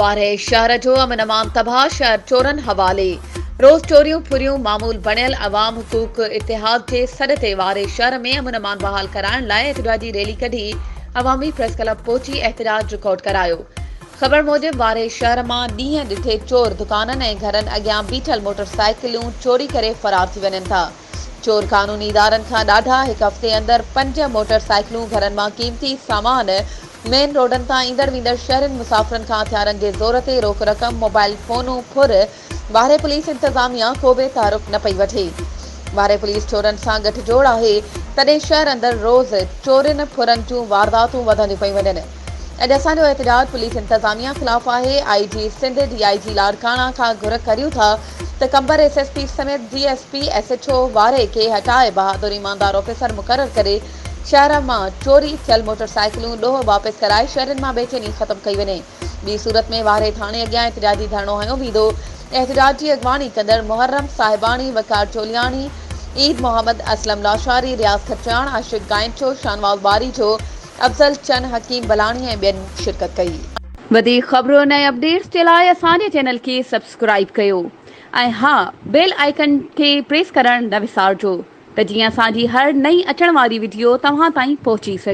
वारे शहर जो अमन अमान तबाह, शहर चोरन हवाले। रोज़ चोरियूं फुरियूं मामूल बणियल। अवाम हुकूक इतिहाद जे सॾ ते वारे शहर में अमन अमान बहाल कराइण लाइ एहतिजाजी रैली कढी अवामी प्रेस क्लब पहुची एहतिजाज रिकॉर्ड करायो। ख़बर मूजिब वारे शहर मां ॾींहं ॾिठे चोर दुकाननि ऐं घरनि अॻियां बीठल मोटरसाइकिलूं चोरी करे फरार थी वञनि था। चोर कानूनी इदारनि खां ॾाढा। हिकु हफ़्ते अंदरि 5 मोटरसाइकिलूं, घरनि मां क़ीमती सामान, मेन रोडनि तां ईंदड़ वेंदड़ शहरनि मुसाफ़िरनि खां हथियारनि जे ज़ोर ते रोक रक़म, मोबाइल फ़ोनूं फुर। वारे पुलिस इंतज़ामिया को बि तारुफ़ न पई वठे। वारे पुलिस चोरनि सां गठजोड़ आहे, तॾहिं शहर अंदरि रोज़ चोरियुनि फुरनि जूं वारदातूं वधंदियूं पई वञनि। अॼु असांजो एहतिजाज पुलिस इंतज़ामिया ख़िलाफ़ आहे। IG सिंध DIG लाड़काना खां घुर करियूं था त कंबर SSP समेत DSP SHO वारे खे हटाए बहादुर ईमानदार ऑफिसर मुक़रर करे शहर मां चोरी थियल मोटरसाइकिलूं ॾोह वापसि कराए शहरनि मां बेचैनी ख़त्म कई वञे। ॿी सूरत में वारे थाणे अॻियां एहतिजाजी धरणो हयो वेंदो। एहतिजाज जी अॻवानी कंदड़ मुहर्रम साहिबानी, वकार चोलियानी, ईद मोहम्मद असलम लाशारी, रियाज़ खचाण, आशिक गाइंचो, शानवाज़ बारीजो, अफ़ज़ल चंद, हकीम बलानी ऐं ॿियनि शिरकत कई। वधीक ख़बरूं ऐं अपडेट्स जे लाइ असांजे चैनल खे सब्सक्राइब कयो ऐं हा, बेल आइकन खे प्रेस करणु न विसारिजो त जीअं असांजी हर नई अचण वारी वीडियो तव्हां ताईं पहुची सघे।